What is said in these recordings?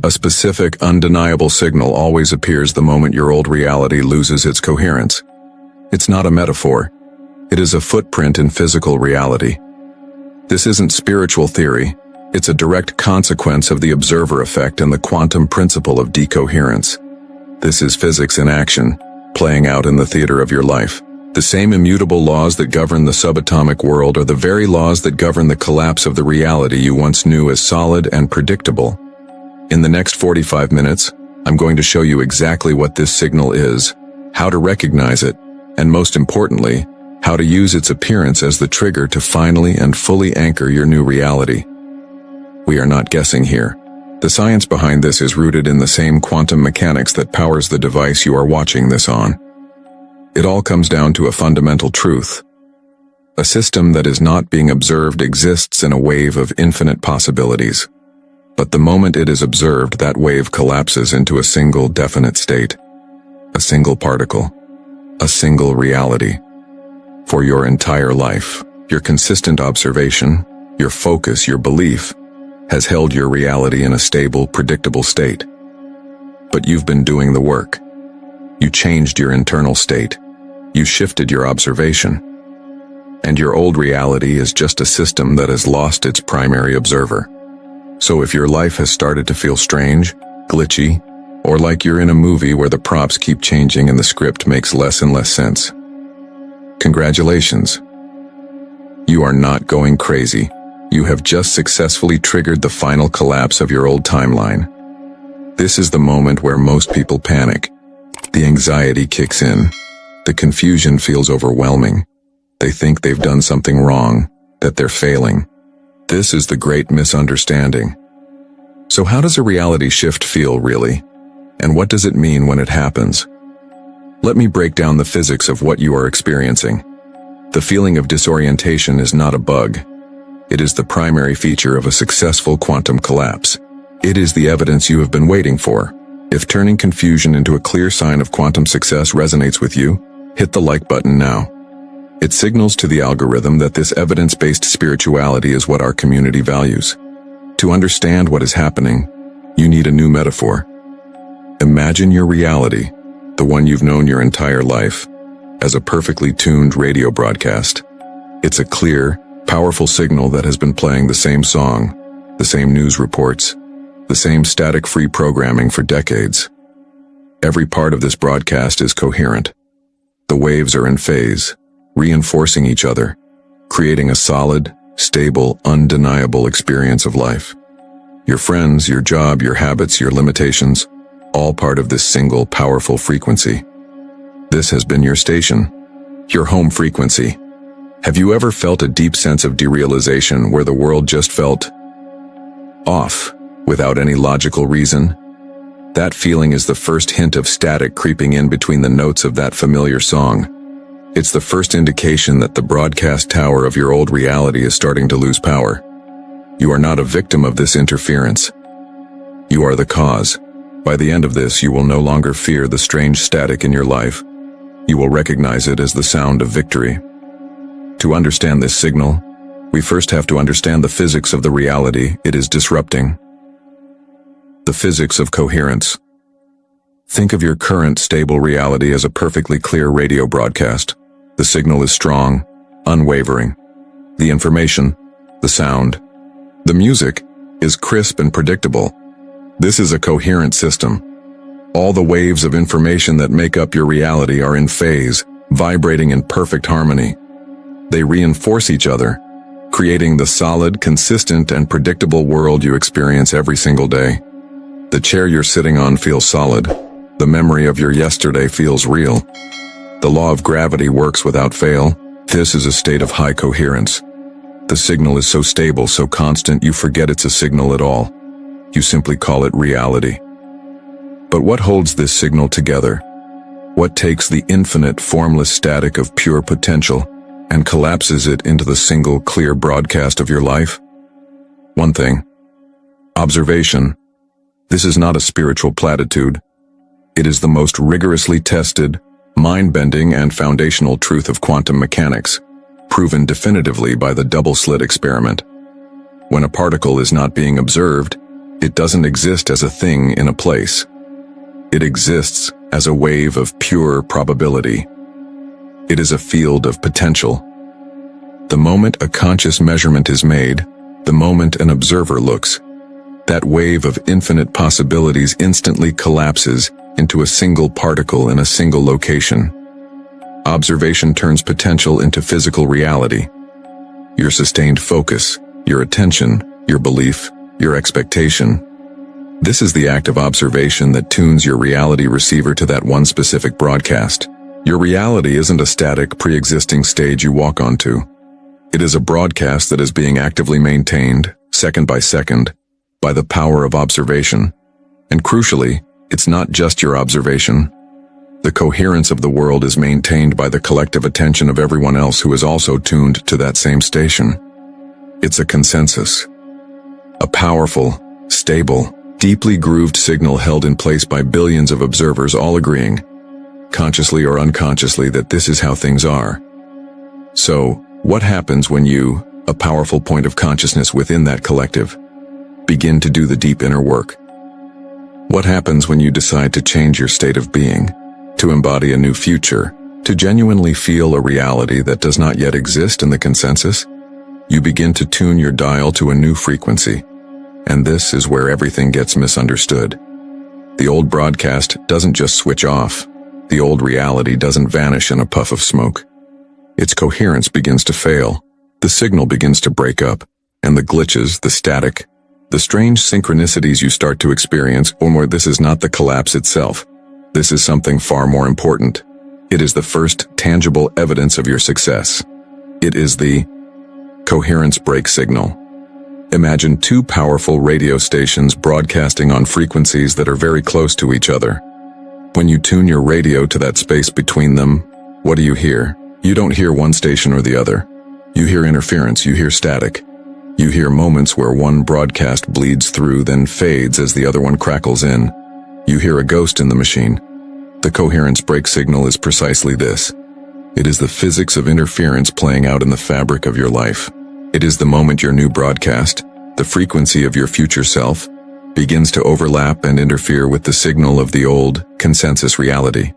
A specific, undeniable signal always appears the moment your old reality loses its coherence. It's not a metaphor. It is a footprint in physical reality. This isn't spiritual theory. It's a direct consequence of the observer effect and the quantum principle of decoherence. This is physics in action, playing out in the theater of your life. The same immutable laws that govern the subatomic world are the very laws that govern the collapse of the reality you once knew as solid and predictable. In the next 45 minutes, I'm going to show you exactly what this signal is, how to recognize it, and most importantly, how to use its appearance as the trigger to finally and fully anchor your new reality. We are not guessing here. The science behind this is rooted in the same quantum mechanics that powers the device you are watching this on. It all comes down to a fundamental truth. A system that is not being observed exists in a wave of infinite possibilities. But the moment it is observed, that wave collapses into a single definite state. A single particle. A single reality. For your entire life, your consistent observation, your focus, your belief, has held your reality in a stable, predictable state. But you've been doing the work. You changed your internal state. You shifted your observation. And your old reality is just a system that has lost its primary observer. So if your life has started to feel strange, glitchy, or like you're in a movie where the props keep changing and the script makes less and less sense, congratulations. You are not going crazy. You have just successfully triggered the final collapse of your old timeline. This is the moment where most people panic. The anxiety kicks in. The confusion feels overwhelming. They think they've done something wrong, that they're failing. This is the great misunderstanding. So how does a reality shift feel, really? And what does it mean when it happens? Let me break down the physics of what you are experiencing. The feeling of disorientation is not a bug. It is the primary feature of a successful quantum collapse. It is the evidence you have been waiting for. If turning confusion into a clear sign of quantum success resonates with you, hit the like button now. It signals to the algorithm that this evidence-based spirituality is what our community values. To understand what is happening, you need a new metaphor. Imagine your reality, the one you've known your entire life, as a perfectly tuned radio broadcast. It's a clear, powerful signal that has been playing the same song, the same news reports, the same static-free programming for decades. Every part of this broadcast is coherent. The waves are in phase, reinforcing each other, creating a solid, stable, undeniable experience of life. Your friends, your job, your habits, your limitations, all part of this single, powerful frequency. This has been your station, your home frequency. Have you ever felt a deep sense of derealization where the world just felt off, without any logical reason? That feeling is the first hint of static creeping in between the notes of that familiar song. It's the first indication that the broadcast tower of your old reality is starting to lose power. You are not a victim of this interference. You are the cause. By the end of this, you will no longer fear the strange static in your life. You will recognize it as the sound of victory. To understand this signal, we first have to understand the physics of the reality it is disrupting. The physics of coherence. Think of your current stable reality as a perfectly clear radio broadcast. The signal is strong, unwavering. The information, the sound, the music is crisp and predictable. This is a coherent system. All the waves of information that make up your reality are in phase, vibrating in perfect harmony. They reinforce each other, creating the solid, consistent, and predictable world you experience every single day. The chair you're sitting on feels solid. The memory of your yesterday feels real. The law of gravity works without fail. This is a state of high coherence. The signal is so stable, so constant, you forget it's a signal at all. You simply call it reality. But what holds this signal together? What takes the infinite, formless static of pure potential and collapses it into the single, clear broadcast of your life? One thing. Observation. This is not a spiritual platitude. It is the most rigorously tested, mind-bending, and foundational truth of quantum mechanics, proven definitively by the double-slit experiment. When a particle is not being observed, It doesn't exist as a thing in a place. It exists as a wave of pure probability. It is a field of potential. The moment a conscious measurement is made, the moment an observer looks, that wave of infinite possibilities instantly collapses into a single particle in a single location. Observation turns potential into physical reality. Your sustained focus, your attention, your belief, your expectation. This is the act of observation that tunes your reality receiver to that one specific broadcast. Your reality isn't a static, pre-existing stage you walk onto. It is a broadcast that is being actively maintained, second by second, by the power of observation. And crucially, it's not just your observation. The coherence of the world is maintained by the collective attention of everyone else who is also tuned to that same station. It's a consensus. A powerful, stable, deeply grooved signal held in place by billions of observers all agreeing, consciously or unconsciously, that this is how things are. So, what happens when you, a powerful point of consciousness within that collective, begin to do the deep inner work? What happens when you decide to change your state of being, to embody a new future, to genuinely feel a reality that does not yet exist in the consensus? You begin to tune your dial to a new frequency, and this is where everything gets misunderstood. The old broadcast doesn't just switch off. The old reality doesn't vanish in a puff of smoke. Its coherence begins to fail, the signal begins to break up, and the glitches, the static, the strange synchronicities you start to experience, or more, this is not the collapse itself. This is something far more important. It is the first tangible evidence of your success. It is the coherence break signal. Imagine two powerful radio stations broadcasting on frequencies that are very close to each other. When you tune your radio to that space between them, what do you hear? You don't hear one station or the other. You hear interference, you hear static. You hear moments where one broadcast bleeds through, then fades as the other one crackles in. You hear a ghost in the machine. The coherence break signal is precisely this. It is the physics of interference playing out in the fabric of your life. It is the moment your new broadcast, the frequency of your future self, begins to overlap and interfere with the signal of the old consensus reality.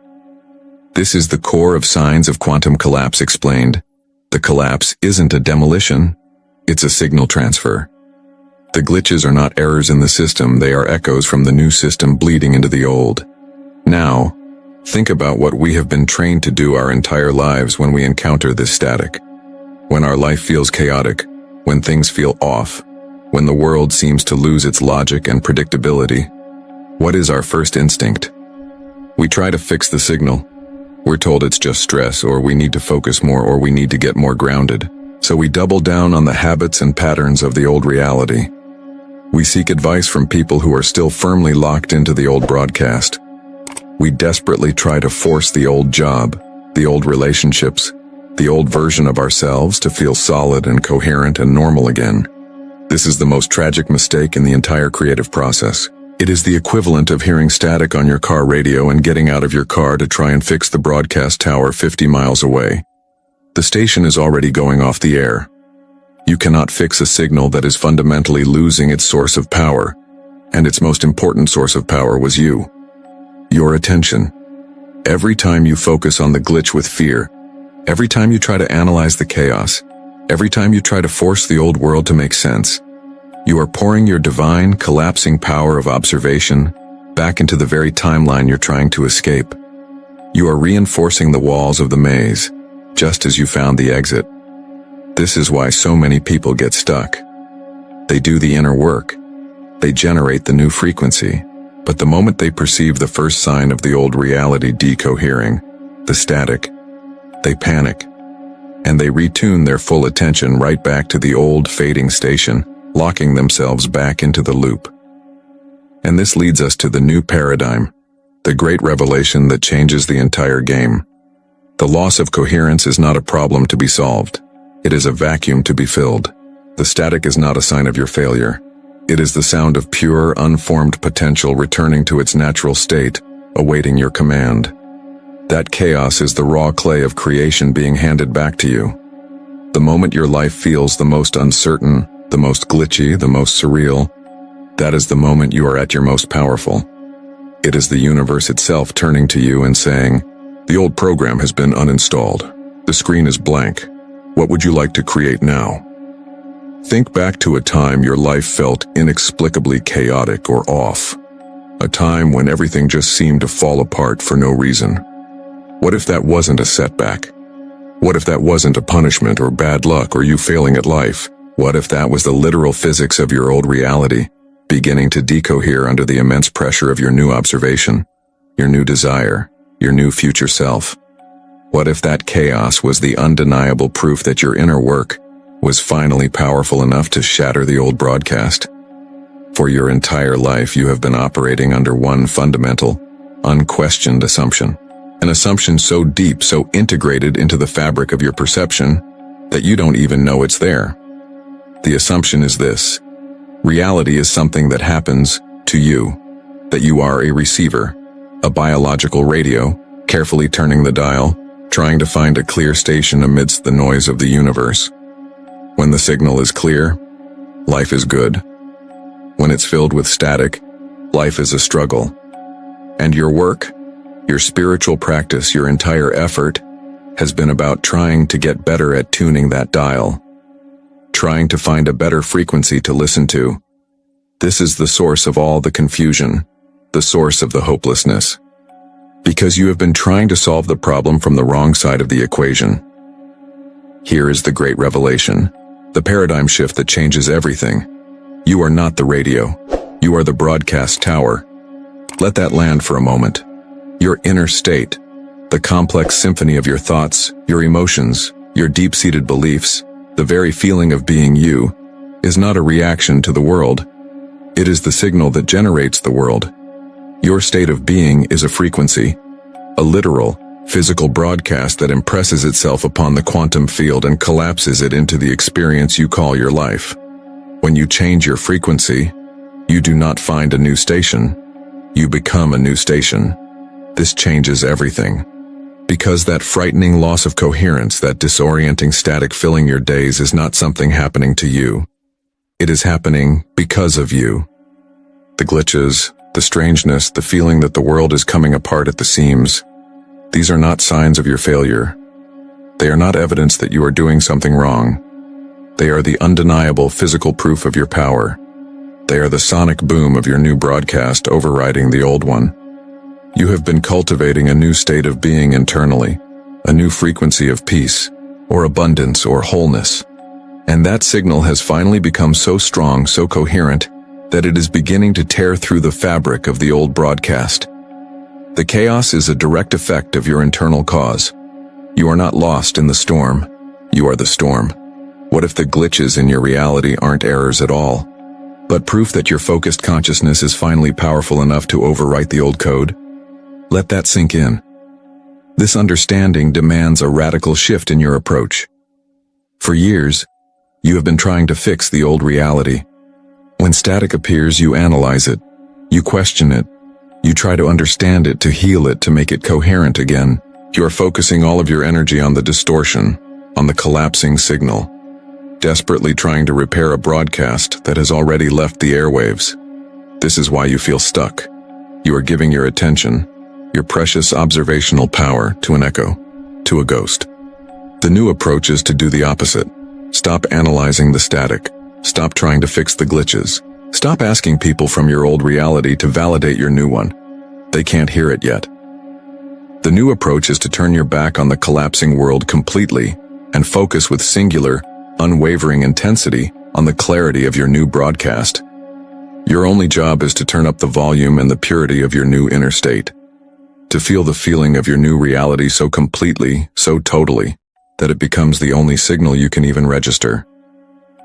This is the core of signs of quantum collapse explained. The collapse isn't a demolition, it's a signal transfer. The glitches are not errors in the system, they are echoes from the new system bleeding into the old. Now, think about what we have been trained to do our entire lives when we encounter this static. When our life feels chaotic, when things feel off, when the world seems to lose its logic and predictability, what is our first instinct? We try to fix the signal. We're told it's just stress, or we need to focus more, or we need to get more grounded. So we double down on the habits and patterns of the old reality. We seek advice from people who are still firmly locked into the old broadcast. We desperately try to force the old job, the old relationships, the old version of ourselves to feel solid and coherent and normal again. This is the most tragic mistake in the entire creative process. It is the equivalent of hearing static on your car radio and getting out of your car to try and fix the broadcast tower 50 miles away. The station is already going off the air. You cannot fix a signal that is fundamentally losing its source of power, and its most important source of power was you. Your attention. Every time you focus on the glitch with fear, every time you try to analyze the chaos, every time you try to force the old world to make sense, you are pouring your divine, collapsing power of observation back into the very timeline you're trying to escape. You are reinforcing the walls of the maze, just as you found the exit. This is why so many people get stuck. They do the inner work. They generate the new frequency. But the moment they perceive the first sign of the old reality decohering, the static, they panic. And they retune their full attention right back to the old fading station, locking themselves back into the loop. And this leads us to the new paradigm, the great revelation that changes the entire game. The loss of coherence is not a problem to be solved. It is a vacuum to be filled. The static is not a sign of your failure. It is the sound of pure, unformed potential returning to its natural state, awaiting your command. That chaos is the raw clay of creation being handed back to you. The moment your life feels the most uncertain, the most glitchy, the most surreal, That is the moment you are at your most powerful. It is the universe itself turning to you and saying, "The old program has been uninstalled. The screen is blank. What would you like to create now?" Think back to a time your life felt inexplicably chaotic or off. A time when everything just seemed to fall apart for no reason. What if that wasn't a setback? What if that wasn't a punishment or bad luck or you failing at life? What if that was the literal physics of your old reality, beginning to decohere under the immense pressure of your new observation, your new desire, your new future self? What if that chaos was the undeniable proof that your inner work was finally powerful enough to shatter the old broadcast? For your entire life, you have been operating under one fundamental, unquestioned assumption. An assumption so deep, so integrated into the fabric of your perception, that you don't even know it's there. The assumption is this: reality is something that happens to you, that you are a receiver, a biological radio, carefully turning the dial, trying to find a clear station amidst the noise of the universe. When the signal is clear, life is good. When it's filled with static, life is a struggle. And your work, your spiritual practice, your entire effort, has been about trying to get better at tuning that dial, trying to find a better frequency to listen to. This is the source of all the confusion, the source of the hopelessness. Because you have been trying to solve the problem from the wrong side of the equation. Here is the great revelation, the paradigm shift that changes everything. You are not the radio. You are the broadcast tower. Let that land for a moment. Your inner state, the complex symphony of your thoughts, your emotions, your deep-seated beliefs, the very feeling of being you, is not a reaction to the world. It is the signal that generates the world. Your state of being is a frequency, a literal, physical broadcast that impresses itself upon the quantum field and collapses it into the experience you call your life. When you change your frequency, you do not find a new station. You become a new station. This changes everything. Because that frightening loss of coherence, that disorienting static filling your days is not something happening to you. It is happening because of you. The glitches, the strangeness, the feeling that the world is coming apart at the seams, these are not signs of your failure. They are not evidence that you are doing something wrong. They are the undeniable physical proof of your power. They are the sonic boom of your new broadcast overriding the old one. You have been cultivating a new state of being internally, a new frequency of peace, or abundance, or wholeness. And that signal has finally become so strong, so coherent, that it is beginning to tear through the fabric of the old broadcast. The chaos is a direct effect of your internal cause. You are not lost in the storm. You are the storm. What if the glitches in your reality aren't errors at all, but proof that your focused consciousness is finally powerful enough to overwrite the old code? Let that sink in. This understanding demands a radical shift in your approach. For years, you have been trying to fix the old reality. When static appears, you analyze it, you question it, you try to understand it, to heal it, to make it coherent again. You are focusing all of your energy on the distortion, on the collapsing signal, desperately trying to repair a broadcast that has already left the airwaves. This is why you feel stuck. You are giving your attention, your precious observational power, to an echo, to a ghost. The new approach is to do the opposite. Stop analyzing the static. Stop trying to fix the glitches. Stop asking people from your old reality to validate your new one. They can't hear it yet. The new approach is to turn your back on the collapsing world completely and focus with singular, unwavering intensity on the clarity of your new broadcast. Your only job is to turn up the volume and the purity of your new inner state. To feel the feeling of your new reality so completely, so totally, that it becomes the only signal you can even register.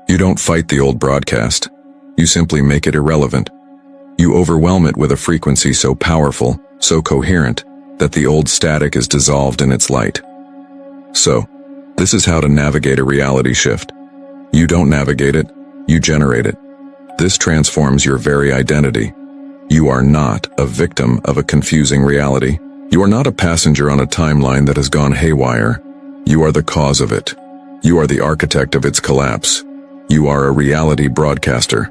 You don't fight the old broadcast. You simply make it irrelevant. You overwhelm it with a frequency so powerful, so coherent, that the old static is dissolved in its light. So, this is how to navigate a reality shift. You don't navigate it, you generate it. This transforms your very identity. You are not a victim of a confusing reality. You are not a passenger on a timeline that has gone haywire. You are the cause of it. You are the architect of its collapse. You are a reality broadcaster.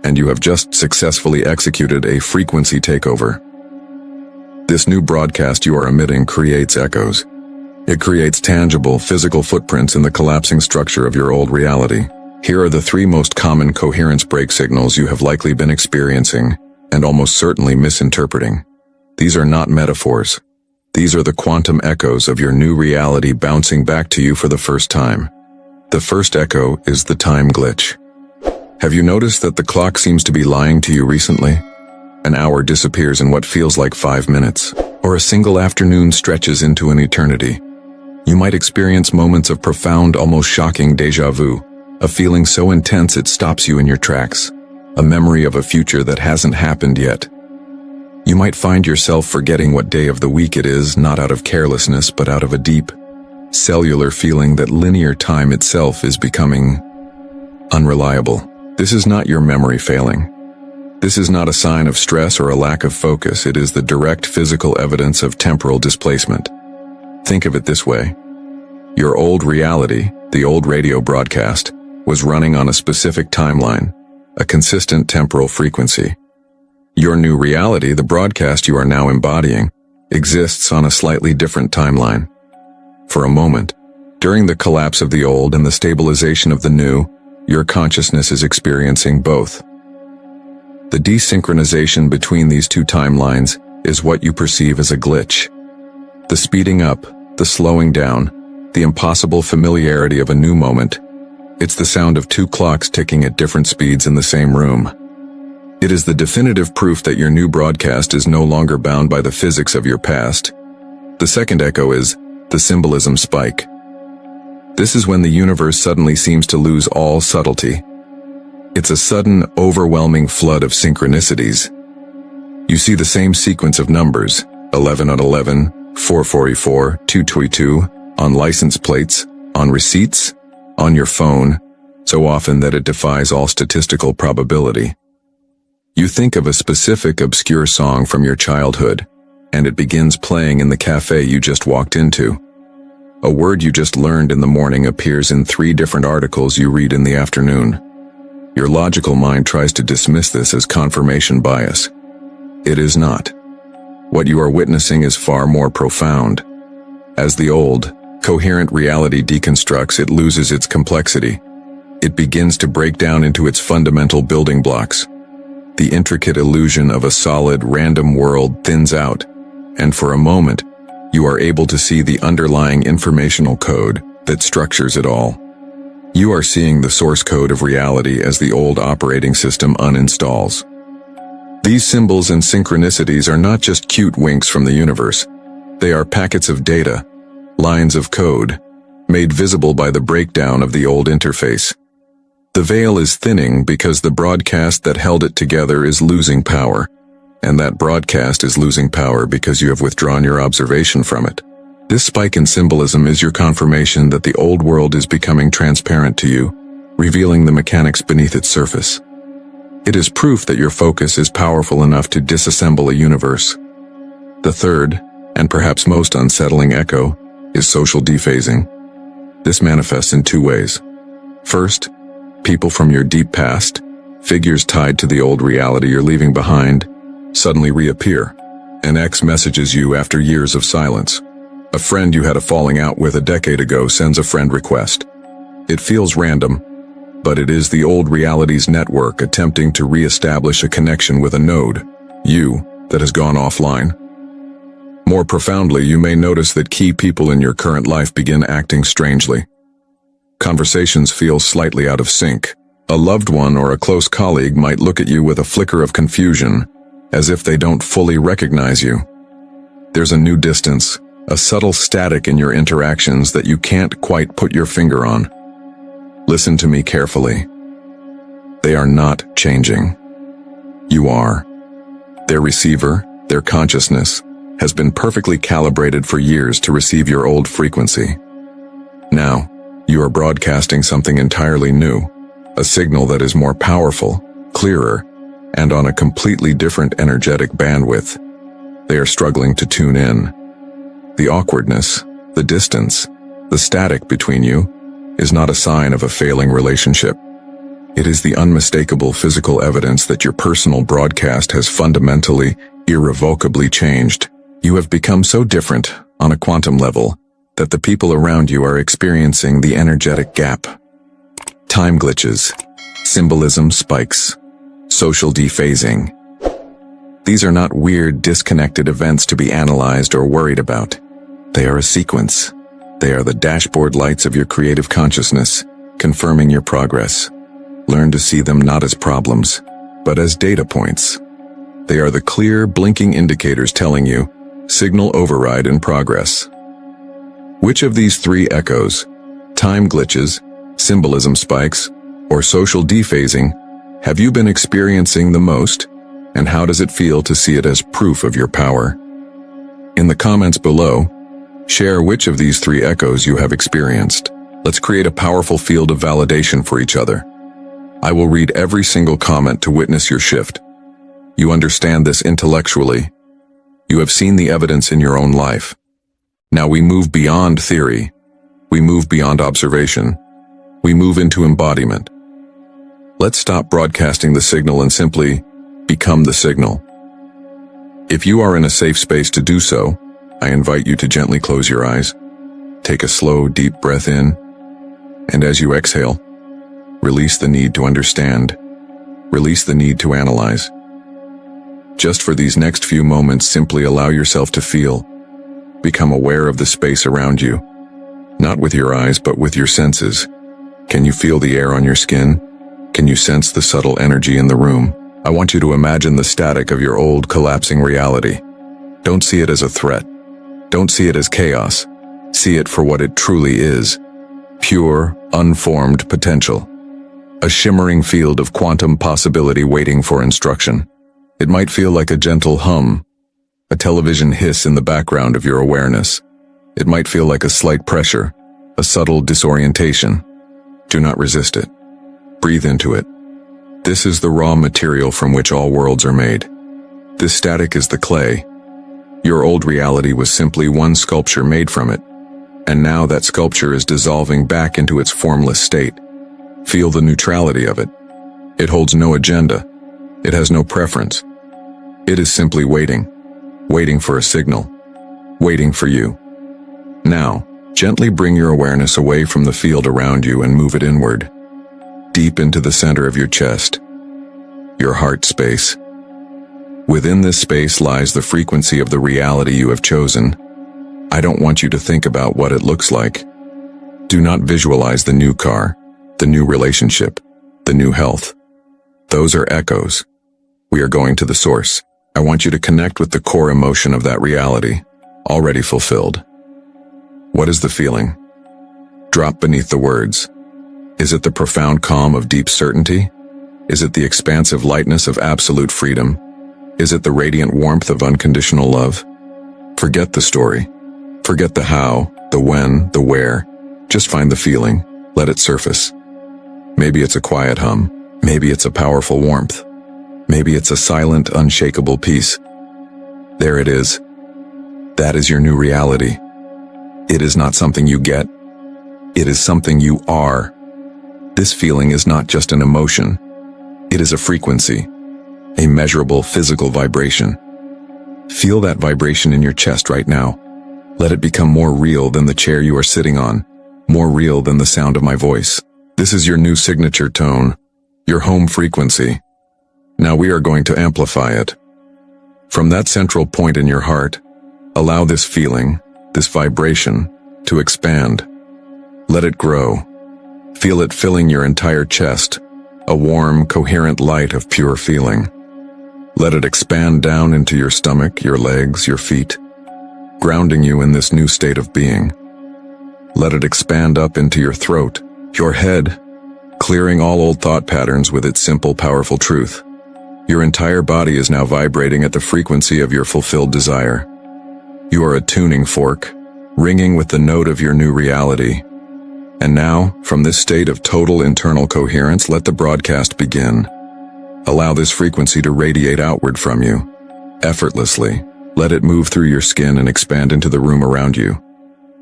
and you have just successfully executed a frequency takeover. This new broadcast you are emitting creates echoes. It creates tangible, physical footprints in the collapsing structure of your old reality. Here are the 3 most common coherence break signals you have likely been experiencing and almost certainly misinterpreting. These are not metaphors. These are the quantum echoes of your new reality bouncing back to you for the first time. The first echo is the time glitch. Have you noticed that the clock seems to be lying to you recently? An hour disappears in what feels like 5 minutes, or a single afternoon stretches into an eternity. You might experience moments of profound, almost shocking déjà vu, a feeling so intense it stops you in your tracks, a memory of a future that hasn't happened yet. You might find yourself forgetting what day of the week it is, not out of carelessness, but out of a deep, cellular feeling that linear time itself is becoming unreliable. This is not your memory failing. This is not a sign of stress or a lack of focus. It is the direct physical evidence of temporal displacement. Think of it this way. Your old reality, the old radio broadcast, was running on a specific timeline, a consistent temporal frequency. Your new reality, the broadcast you are now embodying, exists on a slightly different timeline. For a moment, during the collapse of the old and the stabilization of the new, your consciousness is experiencing both. The desynchronization between these 2 timelines is what you perceive as a glitch. The speeding up, the slowing down, the impossible familiarity of a new moment. It's the sound of 2 clocks ticking at different speeds in the same room. It is the definitive proof that your new broadcast is no longer bound by the physics of your past. The second echo is the symbolism spike. This is when the universe suddenly seems to lose all subtlety. It's a sudden, overwhelming flood of synchronicities. You see the same sequence of numbers, 11 on 11, 444, 222, on license plates, on receipts, on your phone, so often that it defies all statistical probability. You think of a specific obscure song from your childhood, and it begins playing in the cafe you just walked into. A word you just learned in the morning appears in 3 different articles you read in the afternoon. Your logical mind tries to dismiss this as confirmation bias. It is not. What you are witnessing is far more profound. As the old, coherent reality deconstructs, it loses its complexity. It begins to break down into its fundamental building blocks. The intricate illusion of a solid, random world thins out, and for a moment, you are able to see the underlying informational code that structures it all. You are seeing the source code of reality as the old operating system uninstalls. These symbols and synchronicities are not just cute winks from the universe. They are packets of data, lines of code, made visible by the breakdown of the old interface. The veil is thinning because the broadcast that held it together is losing power, and that broadcast is losing power because you have withdrawn your observation from it. This spike in symbolism is your confirmation that the old world is becoming transparent to you, revealing the mechanics beneath its surface. It is proof that your focus is powerful enough to disassemble a universe. The third, and perhaps most unsettling echo, is social dephasing. This manifests in 2 ways. First, people from your deep past, figures tied to the old reality you're leaving behind, suddenly reappear. An ex messages you after years of silence. A friend you had a falling out with a decade ago sends a friend request. It feels random, but it is the old reality's network attempting to re-establish a connection with a node, you, that has gone offline. More profoundly, you may notice that key people in your current life begin acting strangely. Conversations feel slightly out of sync. A loved one or a close colleague might look at you with a flicker of confusion, as if they don't fully recognize you. There's a new distance, a subtle static in your interactions that you can't quite put your finger on. Listen to me carefully. They are not changing. You are. Their receiver, their consciousness, has been perfectly calibrated for years to receive your old frequency. Now, you are broadcasting something entirely new, a signal that is more powerful, clearer, and on a completely different energetic bandwidth. They are struggling to tune in. The awkwardness, the distance, the static between you is not a sign of a failing relationship. It is the unmistakable physical evidence that your personal broadcast has fundamentally, irrevocably changed. You have become so different, on a quantum level, that the people around you are experiencing the energetic gap. Time glitches, symbolism spikes, social dephasing. These are not weird, disconnected events to be analyzed or worried about. They are a sequence. They are the dashboard lights of your creative consciousness, confirming your progress. Learn to see them not as problems, but as data points. They are the clear, blinking indicators telling you, signal override in progress. Which of these three echoes, time glitches, symbolism spikes, or social dephasing, have you been experiencing the most, and how does it feel to see it as proof of your power? In the comments below, share which of these three echoes you have experienced. Let's create a powerful field of validation for each other. I will read every single comment to witness your shift. You understand this intellectually. You have seen the evidence in your own life. Now we move beyond theory. We move beyond observation. We move into embodiment. Let's stop broadcasting the signal and simply become the signal. If you are in a safe space to do so, I invite you to gently close your eyes. Take a slow, deep breath in, and as you exhale, release the need to understand. Release the need to analyze. Just for these next few moments, simply allow yourself to feel. Become aware of the space around you. Not with your eyes, but with your senses. Can you feel the air on your skin? Can you sense the subtle energy in the room? I want you to imagine the static of your old, collapsing reality. Don't see it as a threat. Don't see it as chaos. See it for what it truly is. Pure, unformed potential. A shimmering field of quantum possibility waiting for instruction. It might feel like a gentle hum, a television hiss in the background of your awareness. It might feel like a slight pressure, a subtle disorientation. Do not resist it. Breathe into it. This is the raw material from which all worlds are made. This static is the clay. Your old reality was simply one sculpture made from it, and now that sculpture is dissolving back into its formless state. Feel the neutrality of it. It holds no agenda. It has no preference. It is simply waiting. Waiting for a signal. Waiting for you. Now, gently bring your awareness away from the field around you and move it inward. Deep into the center of your chest. Your heart space. Within this space lies the frequency of the reality you have chosen. I don't want you to think about what it looks like. Do not visualize the new car, the new relationship, the new health. Those are echoes. We are going to the source. I want you to connect with the core emotion of that reality, already fulfilled. What is the feeling? Drop beneath the words. Is it the profound calm of deep certainty? Is it the expansive lightness of absolute freedom? Is it the radiant warmth of unconditional love? Forget the story. Forget the how, the when, the where. Just find the feeling. Let it surface. Maybe it's a quiet hum. Maybe it's a powerful warmth. Maybe it's a silent, unshakable peace. There it is. That is your new reality. It is not something you get. It is something you are. This feeling is not just an emotion. It is a frequency, a measurable physical vibration. Feel that vibration in your chest right now. Let it become more real than the chair you are sitting on, more real than the sound of my voice. This is your new signature tone, your home frequency. Now we are going to amplify it. From that central point in your heart, allow this feeling, this vibration, to expand. Let it grow. Feel it filling your entire chest, a warm, coherent light of pure feeling. Let it expand down into your stomach, your legs, your feet, grounding you in this new state of being. Let it expand up into your throat, your head, clearing all old thought patterns with its simple, powerful truth. Your entire body is now vibrating at the frequency of your fulfilled desire. You are a tuning fork, ringing with the note of your new reality. And now, from this state of total internal coherence, let the broadcast begin. Allow this frequency to radiate outward from you. Effortlessly, let it move through your skin and expand into the room around you.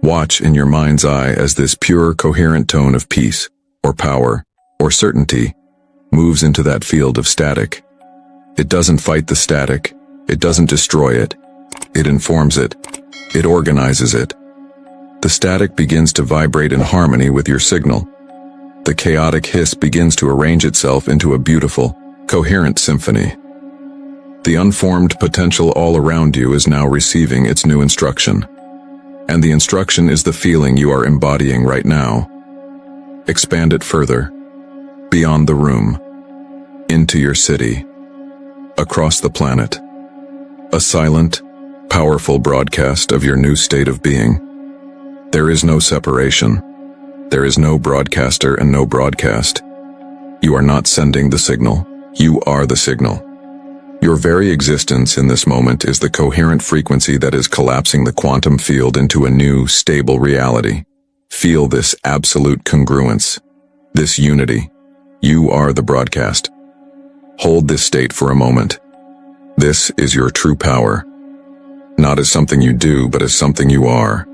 Watch in your mind's eye as this pure, coherent tone of peace, or power, or certainty, moves into that field of static. It doesn't fight the static. It doesn't destroy it. It informs it. It organizes it. The static begins to vibrate in harmony with your signal. The chaotic hiss begins to arrange itself into a beautiful, coherent symphony. The unformed potential all around you is now receiving its new instruction. And the instruction is the feeling you are embodying right now. Expand it further, beyond the room, into your city, across the planet. A silent, powerful broadcast of your new state of being. There is no separation. There is no broadcaster and no broadcast. You are not sending the signal. You are the signal. Your very existence in this moment is the coherent frequency that is collapsing the quantum field into a new, stable reality. Feel this absolute congruence, this unity. You are the broadcast. Hold this state for a moment. This is your true power. Not as something you do, but as something you are.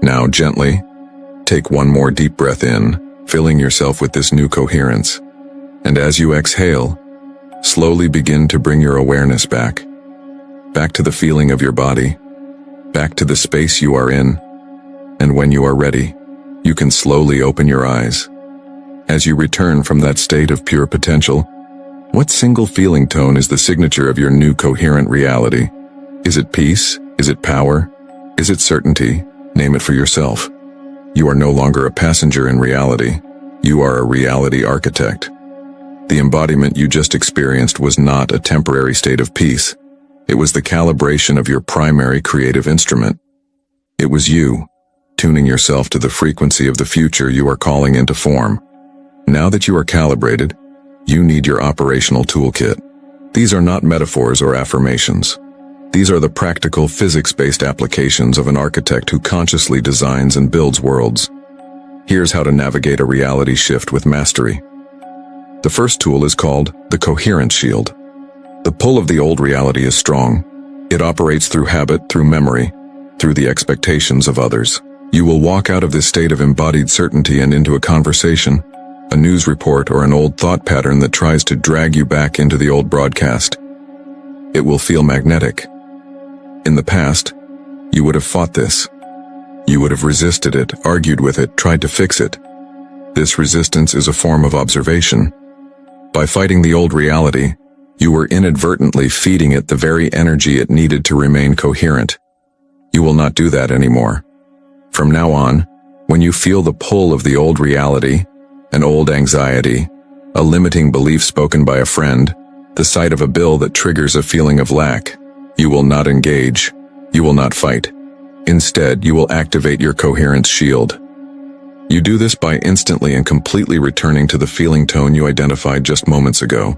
Now gently, take one more deep breath in, filling yourself with this new coherence. And as you exhale, slowly begin to bring your awareness back. Back to the feeling of your body. Back to the space you are in. And when you are ready, you can slowly open your eyes. As you return from that state of pure potential, what single feeling tone is the signature of your new coherent reality? Is it peace? Is it power? Is it certainty? Name it for yourself. You are no longer a passenger in reality. You are a reality architect. The embodiment you just experienced was not a temporary state of peace. It was the calibration of your primary creative instrument. It was you, tuning yourself to the frequency of the future you are calling into form. Now that you are calibrated, you need your operational toolkit. These are not metaphors or affirmations. These are the practical, physics-based applications of an architect who consciously designs and builds worlds. Here's how to navigate a reality shift with mastery. The first tool is called the Coherence Shield. The pull of the old reality is strong. It operates through habit, through memory, through the expectations of others. You will walk out of this state of embodied certainty and into a conversation, a news report, or an old thought pattern that tries to drag you back into the old broadcast. It will feel magnetic. In the past, you would have fought this. You would have resisted it, argued with it, tried to fix it. This resistance is a form of observation. By fighting the old reality, you were inadvertently feeding it the very energy it needed to remain coherent. You will not do that anymore. From now on, when you feel the pull of the old reality, an old anxiety, a limiting belief spoken by a friend, the sight of a bill that triggers a feeling of lack, you will not engage. You will not fight. Instead, you will activate your coherence shield. You do this by instantly and completely returning to the feeling tone you identified just moments ago.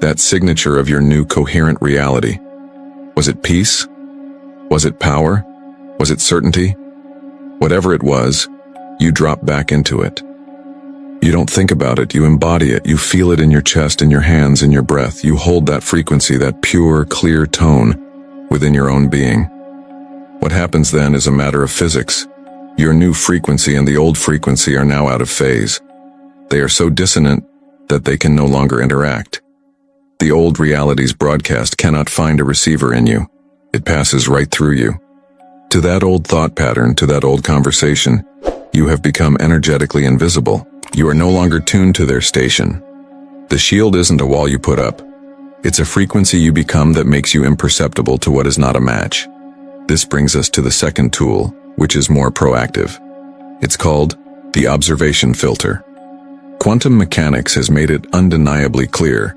That signature of your new coherent reality. Was it peace? Was it power? Was it certainty? Whatever it was, you drop back into it. You don't think about it, you embody it, you feel it in your chest, in your hands, in your breath. You hold that frequency, that pure, clear tone within your own being. What happens then is a matter of physics. Your new frequency and the old frequency are now out of phase. They are so dissonant that they can no longer interact. The old reality's broadcast cannot find a receiver in you. It passes right through you. To that old thought pattern, to that old conversation, you have become energetically invisible. You are no longer tuned to their station. The shield isn't a wall you put up. It's a frequency you become that makes you imperceptible to what is not a match. This brings us to the second tool, which is more proactive. It's called the observation filter. Quantum mechanics has made it undeniably clear.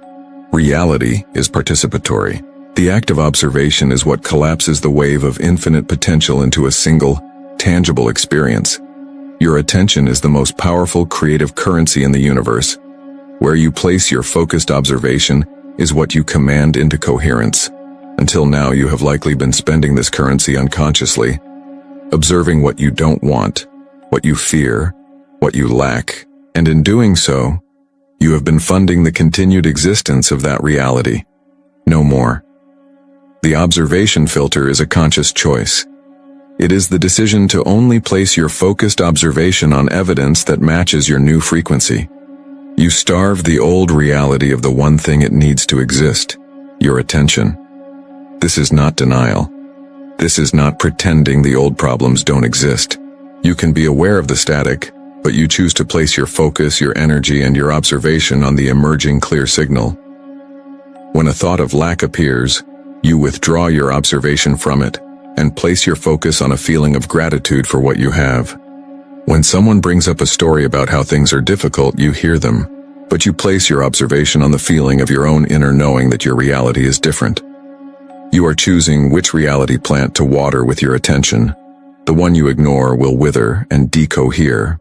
Reality is participatory. The act of observation is what collapses the wave of infinite potential into a single, tangible experience. Your attention is the most powerful creative currency in the universe. Where you place your focused observation is what you command into coherence. Until now, you have likely been spending this currency unconsciously, observing what you don't want, what you fear, what you lack, and in doing so, you have been funding the continued existence of that reality. No more. The observation filter is a conscious choice. It is the decision to only place your focused observation on evidence that matches your new frequency. You starve the old reality of the one thing it needs to exist, your attention. This is not denial. This is not pretending the old problems don't exist. You can be aware of the static, but you choose to place your focus, your energy, and your observation on the emerging clear signal. When a thought of lack appears, you withdraw your observation from it and place your focus on a feeling of gratitude for what you have. When someone brings up a story about how things are difficult, you hear them, but you place your observation on the feeling of your own inner knowing that your reality is different. You are choosing which reality plant to water with your attention. The one you ignore will wither and decohere.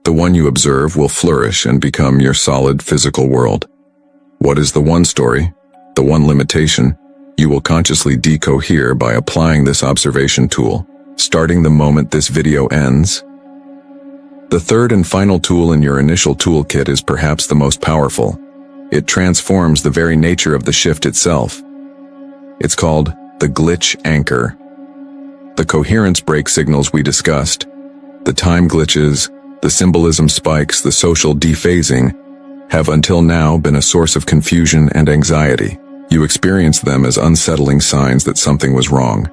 The one you observe will flourish and become your solid physical world. What is the one story, the one limitation, you will consciously decohere by applying this observation tool, starting the moment this video ends? The third and final tool in your initial toolkit is perhaps the most powerful. It transforms the very nature of the shift itself. It's called the glitch anchor. The coherence break signals we discussed, the time glitches, the symbolism spikes, the social dephasing, have until now been a source of confusion and anxiety. You experienced them as unsettling signs that something was wrong.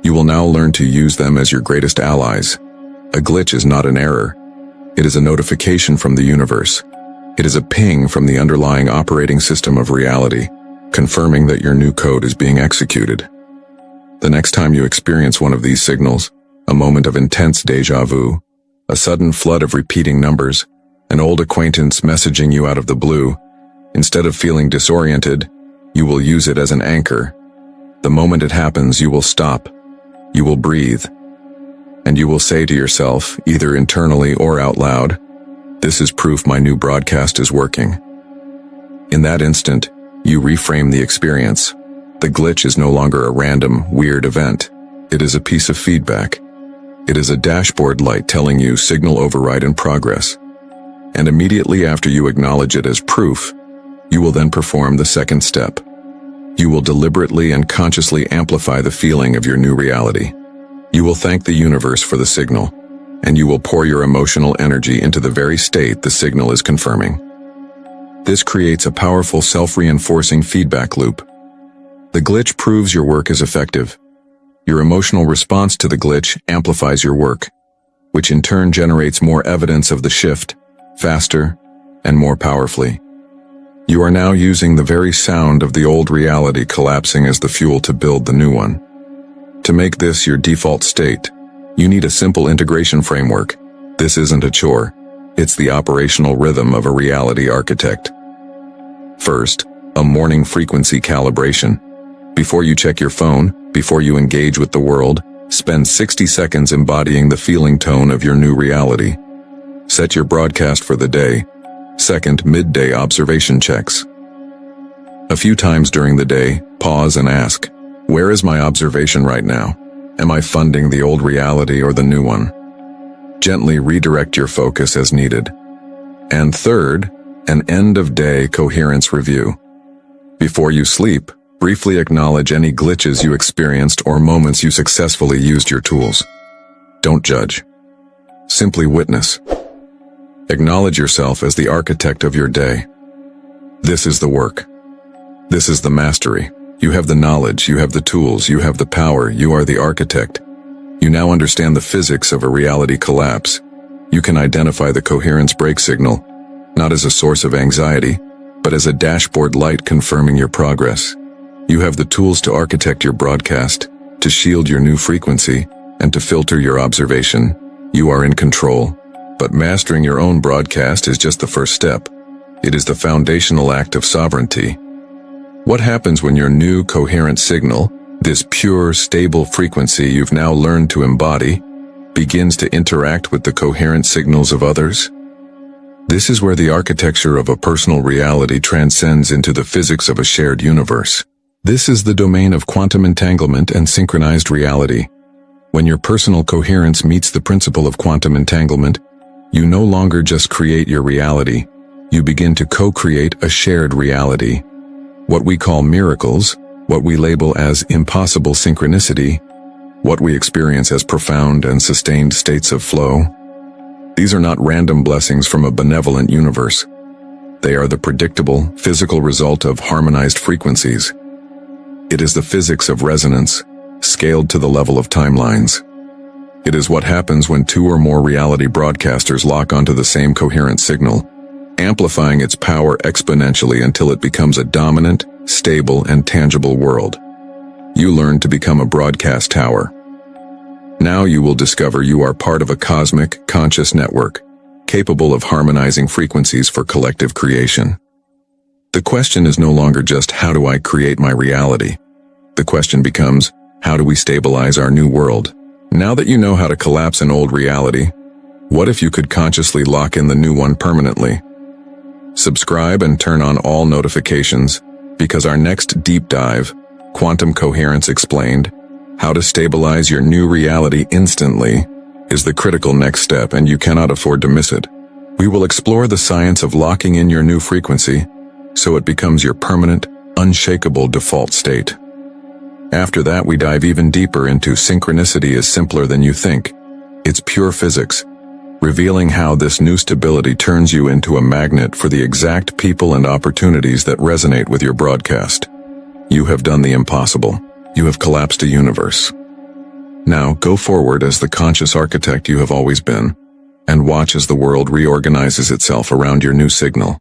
You will now learn to use them as your greatest allies. A glitch is not an error. It is a notification from the universe. It is a ping from the underlying operating system of reality, confirming that your new code is being executed. The next time you experience one of these signals, a moment of intense déjà vu, a sudden flood of repeating numbers, an old acquaintance messaging you out of the blue, instead of feeling disoriented, you will use it as an anchor. The moment it happens, you will stop, you will breathe, and you will say to yourself, either internally or out loud, "This is proof my new broadcast is working." In that instant, you reframe the experience. The glitch is no longer a random, weird event. It is a piece of feedback. It is a dashboard light telling you signal override in progress. And immediately after you acknowledge it as proof, you will then perform the second step. You will deliberately and consciously amplify the feeling of your new reality. You will thank the universe for the signal, and you will pour your emotional energy into the very state the signal is confirming. This creates a powerful self-reinforcing feedback loop. The glitch proves your work is effective. Your emotional response to the glitch amplifies your work, which in turn generates more evidence of the shift, faster, and more powerfully. You are now using the very sound of the old reality collapsing as the fuel to build the new one. To make this your default state, you need a simple integration framework. This isn't a chore. It's the operational rhythm of a reality architect. First, a morning frequency calibration. Before you check your phone, before you engage with the world, spend 60 seconds embodying the feeling tone of your new reality. Set your broadcast for the day. Second, midday observation checks. A few times during the day, pause and ask, where is my observation right now? Am I funding the old reality or the new one? Gently redirect your focus as needed. And third, an end-of-day coherence review. Before you sleep, briefly acknowledge any glitches you experienced or moments you successfully used your tools. Don't judge. Simply witness. Acknowledge yourself as the architect of your day. This is the work. This is the mastery. You have the knowledge, you have the tools, you have the power, you are the architect. You now understand the physics of a reality collapse. You can identify the coherence break signal, not as a source of anxiety, but as a dashboard light confirming your progress. You have the tools to architect your broadcast, to shield your new frequency, and to filter your observation. You are in control. But mastering your own broadcast is just the first step. It is the foundational act of sovereignty. What happens when your new coherent signal, this pure, stable frequency you've now learned to embody, begins to interact with the coherent signals of others? This is where the architecture of a personal reality transcends into the physics of a shared universe. This is the domain of quantum entanglement and synchronized reality. When your personal coherence meets the principle of quantum entanglement, you no longer just create your reality, you begin to co-create a shared reality. What we call miracles, what we label as impossible synchronicity, what we experience as profound and sustained states of flow. These are not random blessings from a benevolent universe. They are the predictable, physical result of harmonized frequencies. It is the physics of resonance, scaled to the level of timelines. It is what happens when two or more reality broadcasters lock onto the same coherent signal, amplifying its power exponentially until it becomes a dominant, stable, and tangible world. You learn to become a broadcast tower. Now you will discover you are part of a cosmic, conscious network, capable of harmonizing frequencies for collective creation. The question is no longer just how do I create my reality? The question becomes, how do we stabilize our new world? Now that you know how to collapse an old reality, what if you could consciously lock in the new one permanently? Subscribe and turn on all notifications, because our next deep dive, Quantum Coherence Explained, how to stabilize your new reality instantly, is the critical next step, and you cannot afford to miss it. We will explore the science of locking in your new frequency so it becomes your permanent, unshakable default state. After that, we dive even deeper into synchronicity is simpler than you think. It's pure physics, revealing how this new stability turns you into a magnet for the exact people and opportunities that resonate with your broadcast. You have done the impossible. You have collapsed a universe. Now, go forward as the conscious architect you have always been, and watch as the world reorganizes itself around your new signal.